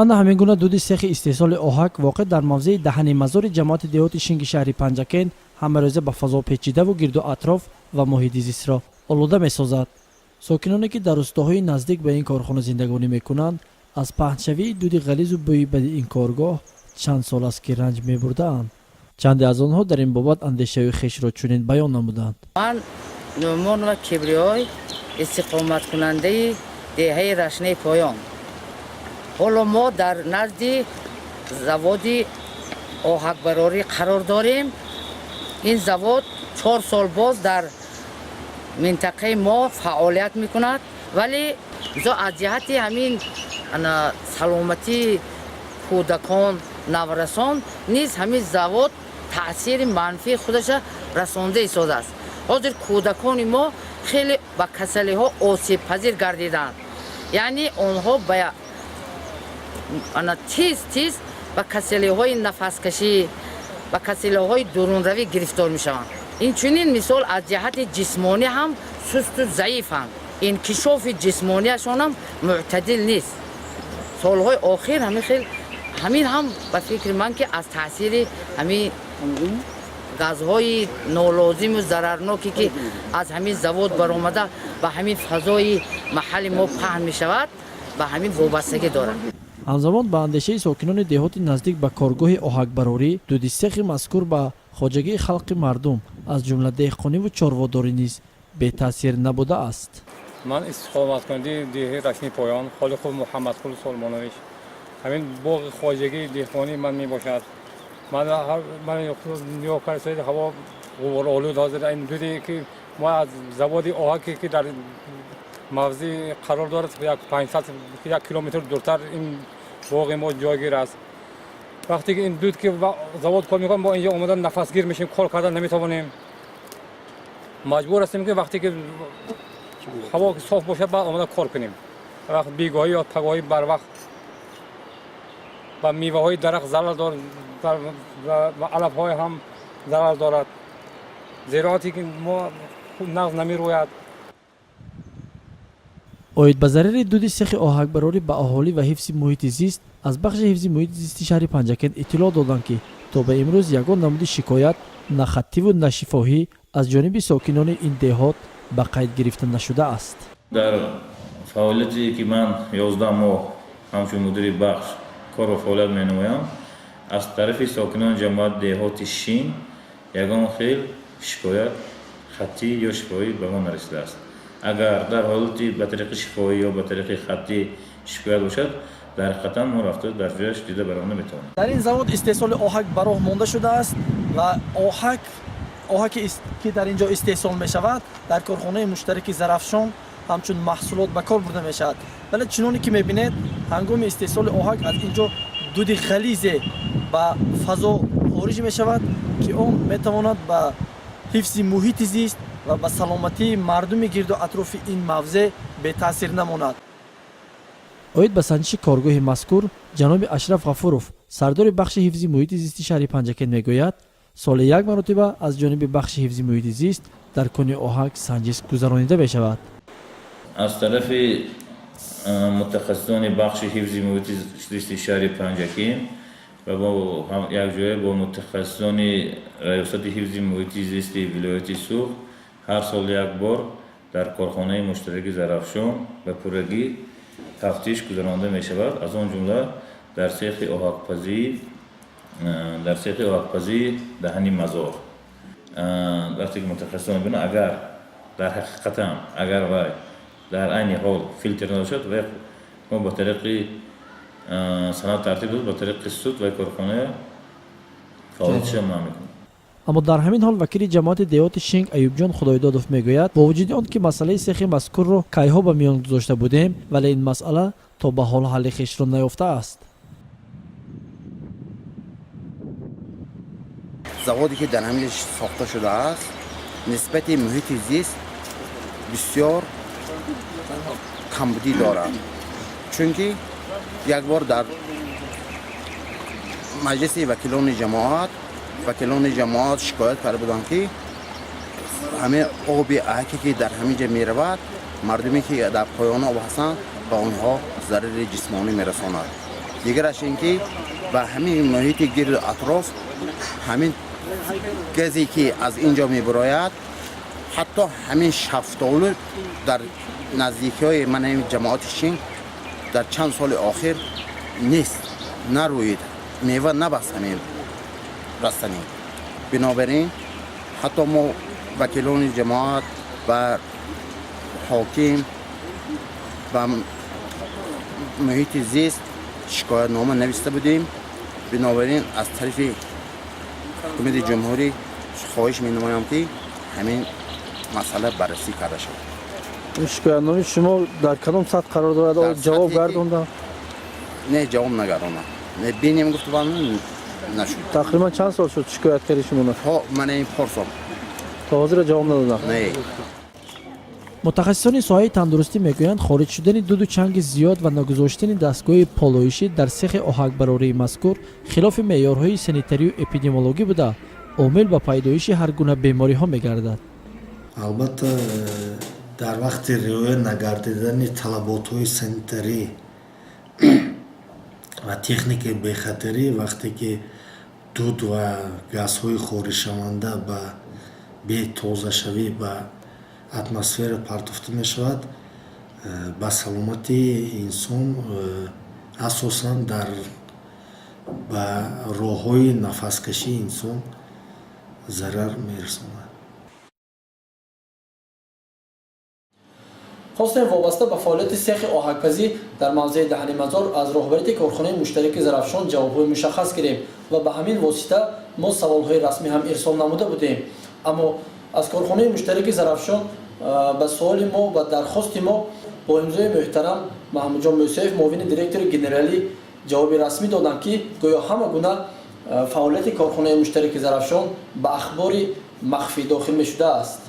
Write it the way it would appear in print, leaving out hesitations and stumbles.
ана ҳамин гуна дуди сехи истеҳсоли оҳак воқеъ дар мавзеи даҳани мазори ҷамоати деҳоти шинги шаҳри панҷакен ҳамарӯза ба фазо печидаву гирду атроф ва муҳити зистро олуда месозад. сокиноне ки дар рӯстоҳои наздик ба ин корхона зиндагонӣ мекунанд аз паҳншавии дуди ғализу бӯи бади ин коргоҳ чанд сол аст ки ранҷ мебурдаанд. чанде аз онҳо дар ин бобат андешаи хешро чунин баён намуданд. ман нӯмонова кибриёй истиқоматкунандаи деҳаи рашнаи поён. ҳоло мо дар назди заводи оҳакбарорӣ қарор дорем. ин завод 4 сол боз дар минтақаи мо фаъолият мекунад, вале аз ҷиҳати ҳамин саломатии кӯдакон, наврасон низ ҳамин завод таъсири манфии худаша расонда истодааст. ҳозир кӯдакони мо хеле ба касалиҳо осебпазир гардиданд. яъне онҳо ба тиз ба касалиҳои нафаскашӣ, ба касалиҳои дурунравӣ гирифтор мешаванд. инчунин мисол аз ҷиҳати ҷисмонӣ ҳам сусту заифанд. инкишофи ҷисмонияшон ҳам мӯътадил нест. солҳои охир ҳамин ҳам ба фикри ман ки аз таъсири ҳамин газҳои нолозиму зарарноке ки аз ҳамин завод баромада ба ҳамин фазои маҳалли мо паҳн мешавад, ба ҳамин вобастагӣ дорад. ҳамзамон ба андешаи сокинони деҳоти наздик ба коргоҳи оҳакбарорӣ дуди сехи мазкур ба хоҷагии халқи мардум аз ҷумла деҳқониву чорводорӣ низ бетаъсир набудааст. ман истиқоматкунандаи деҳаи рашни поён холиқов муҳаммадқул солмонович. ҳамин боғи хоҷагии деҳқонӣ ман мебошад. ман нигоҳ карда ҳаво ғуборолуд ҳозир ин дуде ки мо аз заводи оҳаке ки дар мавзеъ қарор дорад 500 километр дуртар ин боғи мо ҷойгир аст. вақте ки ин дуд ки завод кор мекунад мо инҷо омадан нафасгир мешем, кор кардан наметавонем. маҷбур ҳастем ки вақте ки ҳаво соф бошад баъд омада кор кунем. вақт бегоҳӣ ё пагоҳӣ барвақт ба меваҳои дарахт зарар дорад, ба алафҳое ҳам зарар дорад. зироати ки мо нағз намерояд. оид ба зарари дуди сехи оҳакбарорӣ ба аҳолӣ ва ҳифзи муҳити зист аз бахши ҳифзи муҳити зисти шаҳри панҷакен иттилоъ доданд ки то ба имрӯз ягон намуди шикоят на хаттиву на шифоҳӣ аз ҷониби сокинони ин деҳот ба қайд гирифта нашудааст. дар фаъолияте ки ман 11 моҳ ҳамчун мудири бахш кору фаъолият менамоям, аз тарафи сокинони ҷамоати деҳоти Шин ягон хел шикоят хаттӣ ё шифоӣ ба мо нарасидааст. агар дар ҳолати ба тариқи шифоӣ ё ба тариқи хаттӣ шикоят бошад, дар ҳақиқатан мо рафта дар ҷояш дида баромада метавонем. дар ин завод истеҳсоли оҳак ба роҳ монда шудааст ва оҳаке ки дар ин ҷо истеҳсол мешавад дар корхонаи муштараки Зарафшон ҳамчун маҳсулот ба кор бурда мешавад. вале чуноне ки мебинед ҳангоми истеҳсоли оҳак аз ин ҷо дуди ғализе ба фазо хориҷ мешавад ки он метавонад ба ҳифзи муҳити зист ва ба саломатии мардуми гирду атрофи ин мавзеъ бетаъсир намонад. оид ба санҷиши коргоҳи мазкур ҷаноби Ашраф Ғафуров, сардори бахши ҳифзи муҳити зисти шаҳри Панҷакен мегӯяд, соли як маротиба аз ҷониби бахши ҳифзи муҳити зист дар кӯни оҳак санҷиш гузаронида мешавад. аз тарафи мутахассисони бахши ҳифзи муҳити зисти шаҳри Панҷакен ва бо якҷоя бо мутахассисони раёсати ҳифзи муҳити зисти вилояти Суғд ҳар сол як бор дар корхонаи муштараки Зарафшон ба пуррагӣ тафтиш гузаронида мешавад. аз он ҷумла дар сехи оҳакпазии даҳани мазор. вақте ки мутахассисон бинанд агар дар ҳақиқатан агар вай дар айни ҳол филтр надошад, вай мо ба тариқи санад тартиб дод, ба тариқи суд вай корхона фаъолияташа манъ мекунад. аммо дар ҳамин ҳол вакили ҷамоати деҳоти Шинг Аюбҷон Худойдодов мегӯяд бо вуҷуди он ки масъалаи сехи мазкурро кайҳо ба миён гузошта будем, вале ин масъала то ба ҳол ҳалли хешро наёфтааст. заводе ки дар ҳамин сохта шудааст нисбати муҳити зист бисёр камбудӣ дорад, чунки якбор дар маҷлиси вакилони ҷамоат шикоят карда буданд ки ҳамин оби аҳаке ки дар ҳамин ҷо меравад, мардуме ки дар поёни об ҳастанд ба онҳо зарари ҷисмонӣ мерасонад. دیگرش اینکه با همین محیط گرد اطراف همین گازی که از اینجا میبراید حتی همین شفتالو در نزدیکی های من این جماعت شین در چند سال آخر نیست نروید میوه نبست همین رستنی بنابراین حتی ما وکیلان جماعت و حاکم و محیط زیست شکایت نامه نوشته بودیم بنابراین از طرف حکومت جمهوری خواهش می نمایم که همین مسئله بررسی کرده شود. شکایت نامه شما در کدام سطح قرار دارد؟ جواب گردونده؟ نه جواب نگردانده. نه بینیم گفت بانم نشد. تقریبا چند سال شد شکایت کردی شما؟ من این پرسم. تا حاضر جواب ندادن؟ نه. متخصصان ساحه تندرستی میگویند خارج شدن دود و چنگ زیاد و نگذاشتن دستگاه پالایشی در سیخ آهکبراری مذکور خلاف معیارهای سانیتری و اپیدمیولوژی بوده عامل به پیدایش هر گونه بیماری ها میگردد. البته در وقت رعایت نگردیدن طلبات سانیتری و تکنیک بی‌خطری وقتی که دود و گازهای خارج شونده به بی تازه شوی به اتمسفر پرتافته می شود به سلامتی انسان اساساً در به راه‌های نفس‌کشی انسان ضرر می‌رساند. خواستیم وابسته به فعالیت سیخ آهکپزی در موضع دهن مزار از رهبری کارخانه مشترک زرافشان جواب‌های مشخص گرفتیم و به همین واسطه ما سوال‌های رسمی هم ارسال نموده بودیم. اما از کارخانه مشترک زرافشان به سوال ما و درخواست ما با امضای محترم محمود جان موسیف معاون دیرکتور گنرالی جواب رسمی دادند که گویا همه گونه فعالیت کارخانه مشترک زرافشان به اخبار مخفی داخل می شده است.